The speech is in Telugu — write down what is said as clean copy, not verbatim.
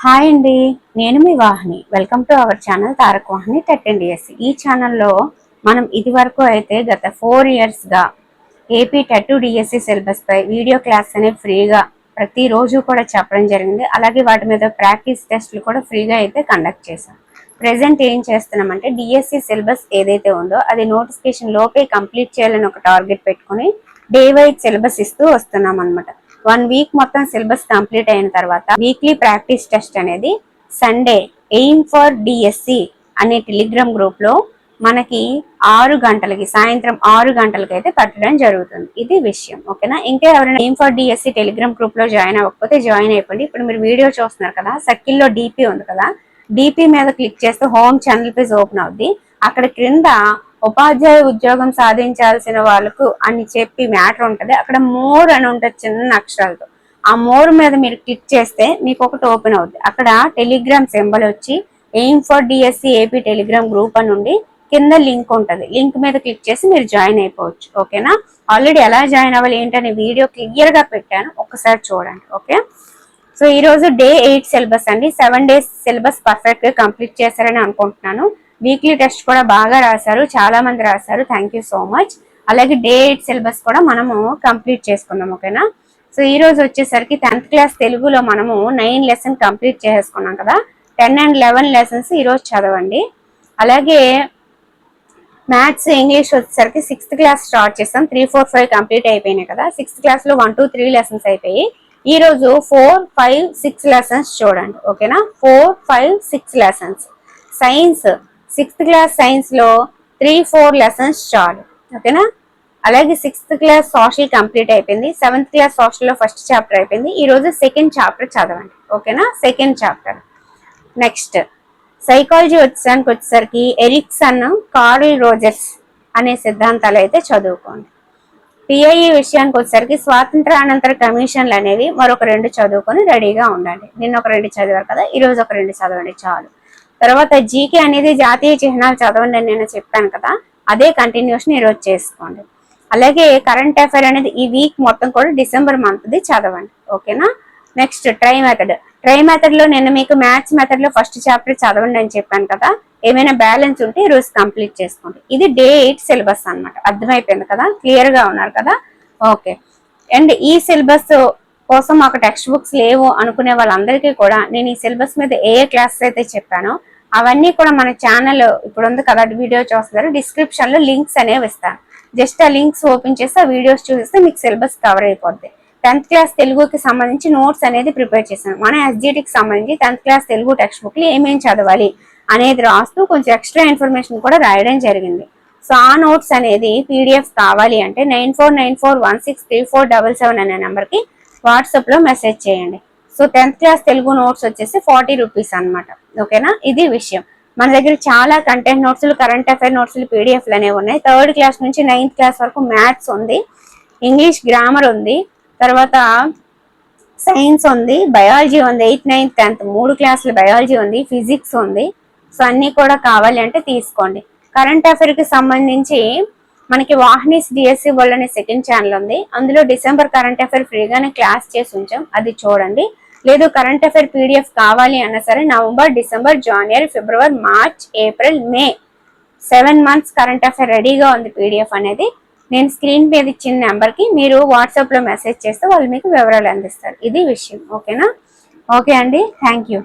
హాయ్ అండి, నేను మీ Vahini. Welcome to our channel Tarak Vahini TET and DSC. ఈ ఛానల్లో మనం ఇది వరకు అయితే గత 4 ఇయర్స్గా ఏపీ టెట్ డిఎస్సి సిలబస్ పై వీడియో క్లాస్ అనేవి ఫ్రీగా ప్రతిరోజు కూడా చెప్పడం జరిగింది. అలాగే వాటి మీద ప్రాక్టీస్ టెస్ట్లు కూడా ఫ్రీగా అయితే కండక్ట్ చేశాం. ప్రెసెంట్ ఏం చేస్తున్నామంటే డిఎస్సి సిలబస్ ఏదైతే ఉందో అది నోటిఫికేషన్ లోపే కంప్లీట్ చేయాలని ఒక టార్గెట్ పెట్టుకుని డే వైజ్ సిలబస్ ఇస్తూ వస్తున్నాం అనమాట. 1 వీక్ మొత్తం సిలబస్ కంప్లీట్ అయిన తర్వాత వీక్లీ ప్రాక్టీస్ టెస్ట్ అనేది సండే ఎయిమ్ ఫర్ డిఎస్సి అనే టెలిగ్రామ్ గ్రూప్ లో మనకి 6 గంటలకి సాయంత్రం 6 గంటలకి అయితే పెట్టడం జరుగుతుంది. ఇది విషయం, ఓకేనా? ఇంకా ఎవరైనా aim for DSC Telegram group లో జాయిన్ అవ్వకపోతే జాయిన్ అయిపోండి. ఇప్పుడు మీరు వీడియో చూస్తున్నారు కదా, సర్కిల్లో డిపి ఉంది కదా, డిపి మీద క్లిక్ చేస్తే హోమ్ ఛానల్ పేజ్ ఓపెన్ అవుద్ది. అక్కడ క్రింద ఉపాధ్యాయ ఉద్యోగం సాధించాల్సిన వాళ్ళకు అని చెప్పి మ్యాటర్ ఉంటది. అక్కడ మోర్ అని ఉంటుంది చిన్న అక్షరాలతో. ఆ మోర్ మీద మీరు క్లిక్ చేస్తే మీకు ఒకటి ఓపెన్ అవుద్ది. అక్కడ టెలిగ్రామ్ సింబల్ వచ్చి aim for DSC AP Telegram group అని ఉండి కింద లింక్ ఉంటది. లింక్ మీద క్లిక్ చేసి మీరు జాయిన్ అయిపోవచ్చు, ఓకేనా? ఆల్రెడీ ఎలా జాయిన్ అవ్వాలి ఏంటనే వీడియో క్లియర్ గా పెట్టాను, ఒక్కసారి చూడండి, ఓకే? సో ఈ రోజు డే 8 సిలబస్ అండి. 7 డేస్ సిలబస్ పర్ఫెక్ట్ గా కంప్లీట్ చేశారని అనుకుంటున్నాను. వీక్లీ టెస్ట్ కూడా బాగా రాశారు, చాలా మంది రాశారు, థ్యాంక్ యూ సో మచ్. అలాగే డే 8 సిలబస్ కూడా మనము కంప్లీట్ చేసుకున్నాం, ఓకేనా? సో ఈ రోజు వచ్చేసరికి 10th క్లాస్ తెలుగులో మనము 9 లెసన్ కంప్లీట్ చేసుకున్నాం కదా. 10 and 11 లెసన్స్ ఈ రోజు చదవండి. అలాగే మ్యాథ్స్ ఇంగ్లీష్ వచ్చేసరికి 6th క్లాస్ స్టార్ట్ చేస్తాం. 3, 4, 5 కంప్లీట్ అయిపోయినాయి కదా. 6th క్లాస్ లో 1, 2, 3 లెసన్స్ అయిపోయి ఈ రోజు 4, 5, 6 లెసన్స్ చూడండి, ఓకేనా? 4, 5, 6 lessons. Science 6th class science లో 3, 4 లెసన్స్ చాలు, ఓకేనా? అలాగే 6th క్లాస్ సోషల్ కంప్లీట్ అయిపోయింది. 7th క్లాస్ సోషల్ లో ఫస్ట్ చాప్టర్ అయిపోయింది. ఈ రోజు సెకండ్ చాప్టర్ చదవండి, ఓకేనా? Second chapter. నెక్స్ట్ సైకాలజీ వచ్చేసరికి ఎరిక్సన్, కార్ల్ రోజర్స్ అనే సిద్ధాంతాలు అయితే చదువుకోండి. పిఐఈ విషయానికి వచ్చేసరికి స్వాతంత్రానంతర కమిషన్లు అనేవి మరొక 2 చదువుకొని రెడీగా ఉండండి. నిన్న ఒక 2 చదివారు కదా, ఈ రోజు ఒక 2 చదవండి చాలు. తర్వాత జీకే అనేది జాతీయ చిహ్నాలు చదవండి అని నేను చెప్పాను కదా, అదే కంటిన్యూషన్ ఈరోజు చేసుకోండి. అలాగే కరెంట్ అఫైర్ అనేది ఈ వీక్ మొత్తం కూడా డిసెంబర్ మంత్ది చదవండి, ఓకేనా? Next try method. Try method లో నేను మీకు మ్యాథ్స్ మెథడ్ లో ఫస్ట్ చాప్టర్ చదవండి అని చెప్పాను కదా, ఏమైనా బ్యాలెన్స్ ఉంటే ఈ రోజు కంప్లీట్ చేసుకోండి. ఇది డే 8 సిలబస్ అనమాట. అర్థమైపోయింది కదా, క్లియర్ గా ఉన్నారు కదా, ఓకే? అండ్ ఈ సిలబస్ కోసం మాకు టెక్స్ట్ బుక్స్ లేవు అనుకునే వాళ్ళందరికీ కూడా నేను ఈ సిలబస్ మీద ఏ క్లాసెస్ అయితే చెప్పానో అవన్నీ కూడా మన ఛానల్ ఇప్పుడు ఉంది కదా, వీడియో చూస్తున్నారు, డిస్క్రిప్షన్ లో లింక్స్ అనేవి ఇస్తాను. జస్ట్ ఆ లింక్స్ ఓపెన్ చేసి ఆ వీడియోస్ చూస్తే మీకు సిలబస్ కవర్ అయిపోద్ది. 10th క్లాస్ తెలుగుకి సంబంధించి నోట్స్ అనేది ప్రిపేర్ చేశాను. మన ఎస్జిటికి సంబంధించి 10th class Telugu text book లో ఏమేమి చదవాలి అనేది రాస్తూ కొంచెం ఎక్స్ట్రా ఇన్ఫర్మేషన్ కూడా రాయడం జరిగింది. సో ఆ నోట్స్ అనేది పీడిఎఫ్ కావాలి అంటే 9494163477 అనే నెంబర్కి వాట్సాప్ లో మెసేజ్ చేయండి. So 10th class Telugu notes వచ్చేసి 40 రూపీస్ అనమాట, ఓకేనా? ఇది విషయం. మన దగ్గర చాలా content notes, current affair notes, పీడిఎఫ్లు అనేవి ఉన్నాయి. 3rd క్లాస్ నుంచి 9th క్లాస్ వరకు మ్యాథ్స్ ఉంది, ఇంగ్లీష్ గ్రామర్ ఉంది, తర్వాత సైన్స్ ఉంది, బయాలజీ ఉంది. 8th, 9th, 10th 3 క్లాసులు బయాలజీ ఉంది, ఫిజిక్స్ ఉంది. సో అన్ని కూడా కావాలి అంటే తీసుకోండి. కరెంట్ అఫైర్ కి సంబంధించి మనకి వాహినీస్ డిఎస్సి వరల్డ్ అనే సెకండ్ ఛానల్ ఉంది. అందులో డిసెంబర్ కరెంట్ అఫైర్ ఫ్రీగానే క్లాస్ చేసి ఉంచాం, అది చూడండి. లేదు కరెంట్ అఫైర్ పీడిఎఫ్ కావాలి అన్నా సరే నవంబర్, డిసెంబర్, జనవరి, ఫిబ్రవరి, మార్చ్, ఏప్రిల్, మే 7 months కరెంట్ అఫైర్ రెడీగా ఉంది. పీడిఎఫ్ అనేది నేను స్క్రీన్ మీద ఇచ్చిన నెంబర్కి మీరు వాట్సాప్ లో మెసేజ్ చేస్తే వాళ్ళు మీకు వివరాలు అందిస్తారు. ఇది విషయం, ఓకేనా? ఓకే అండి, థ్యాంక్ యూ.